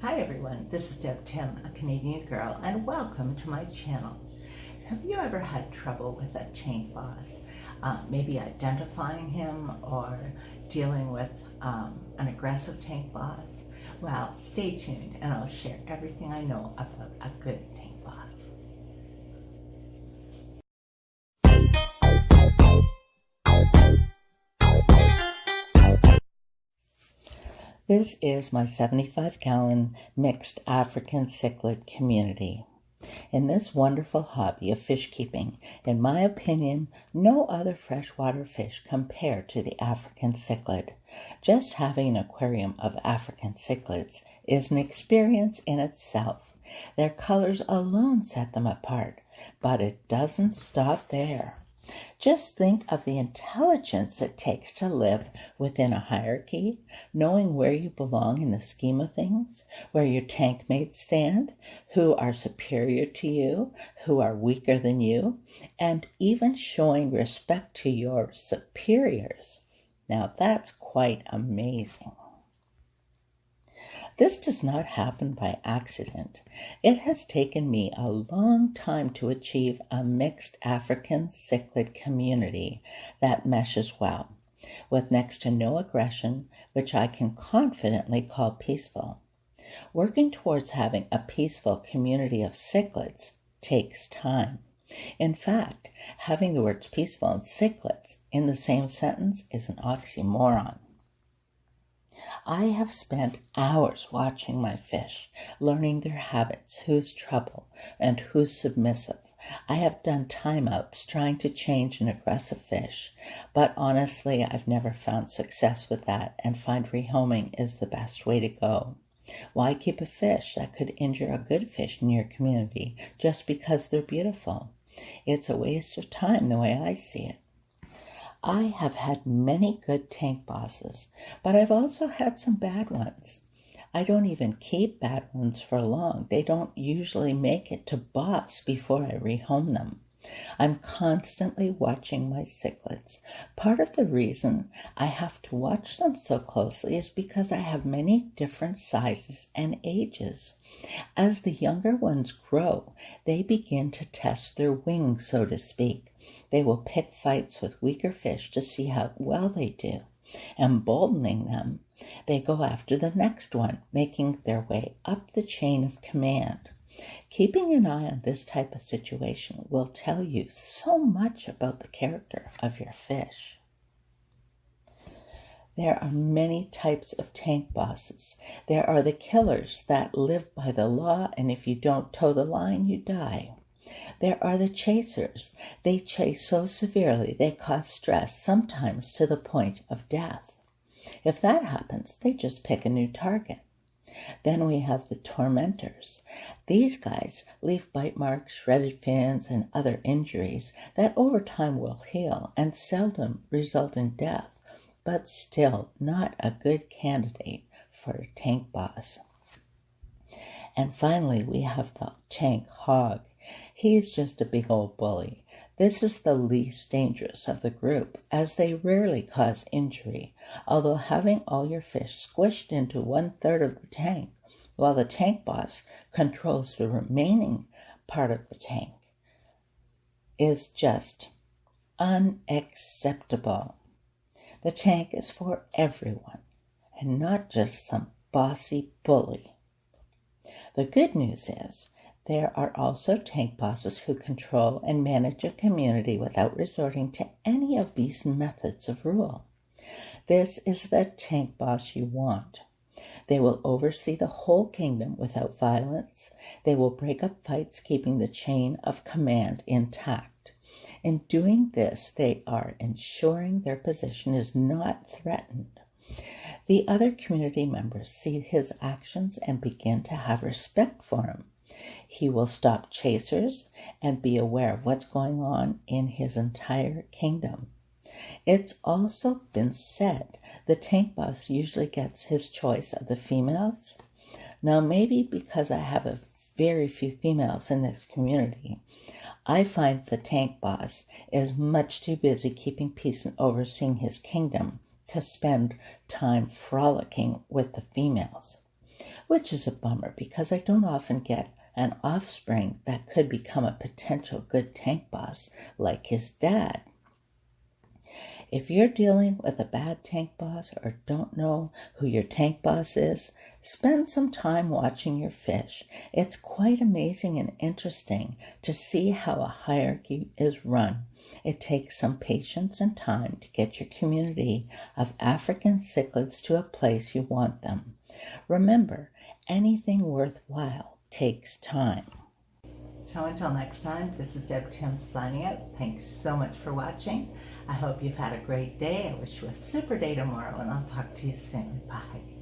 Hi everyone, this is Deb Tim, a Canadian girl, and welcome to my channel. Have you ever had trouble with a tank boss? Maybe identifying him or dealing with an aggressive tank boss? Well, stay tuned and I'll share everything I know about a good tank boss. This is my 75-gallon mixed African cichlid community. In this wonderful hobby of fish keeping, in my opinion, no other freshwater fish compare to the African cichlid. Just having an aquarium of African cichlids is an experience in itself. Their colors alone set them apart, but it doesn't stop there. Just think of the intelligence it takes to live within a hierarchy, knowing where you belong in the scheme of things, where your tank mates stand, who are superior to you, who are weaker than you, and even showing respect to your superiors. Now that's quite amazing. This does not happen by accident. It has taken me a long time to achieve a mixed African cichlid community that meshes well, with next to no aggression, which I can confidently call peaceful. Working towards having a peaceful community of cichlids takes time. In fact, having the words peaceful and cichlids in the same sentence is an oxymoron. I have spent hours watching my fish, learning their habits, who's trouble, and who's submissive. I have done timeouts trying to change an aggressive fish, but honestly, I've never found success with that and find rehoming is the best way to go. Why keep a fish that could injure a good fish in your community just because they're beautiful? It's a waste of time the way I see it. I have had many good tank bosses, but I've also had some bad ones. I don't even keep bad ones for long. They don't usually make it to boss before I rehome them. I'm constantly watching my cichlids. Part of the reason I have to watch them so closely is because I have many different sizes and ages. As the younger ones grow, they begin to test their wings, so to speak. They will pick fights with weaker fish to see how well they do. Emboldening them, they go after the next one, making their way up the chain of command. Keeping an eye on this type of situation will tell you so much about the character of your fish. There are many types of tank bosses. There are the killers that live by the law, and if you don't toe the line, you die. There are the chasers. They chase so severely they cause stress, sometimes to the point of death. If that happens, they just pick a new target. Then we have the tormentors. These guys leave bite marks, shredded fins, and other injuries that over time will heal and seldom result in death, but still not a good candidate for a tank boss. And finally, we have the tank hog. He's just a big old bully. This is the least dangerous of the group, as they rarely cause injury, although having all your fish squished into 1/3 of the tank, while the tank boss controls the remaining part of the tank, is just unacceptable. The tank is for everyone, and not just some bossy bully. The good news is, there are also tank bosses who control and manage a community without resorting to any of these methods of rule. This is the tank boss you want. They will oversee the whole kingdom without violence. They will break up fights, keeping the chain of command intact. In doing this, they are ensuring their position is not threatened. The other community members see his actions and begin to have respect for him. He will stop chasers and be aware of what's going on in his entire kingdom. It's also been said the tank boss usually gets his choice of the females. Now, maybe because I have a very few females in this community, I find the tank boss is much too busy keeping peace and overseeing his kingdom to spend time frolicking with the females. which is a bummer because I don't often get an offspring that could become a potential good tank boss like his dad. If you're dealing with a bad tank boss or don't know who your tank boss is, spend some time watching your fish. It's quite amazing and interesting to see how a hierarchy is run. It takes some patience and time to get your community of African cichlids to a place you want them. Remember, anything worthwhile takes time. So until next time, this is Deb Tim signing out. Thanks so much for watching. I hope you've had a great day. I wish you a super day tomorrow, and I'll talk to you soon. Bye.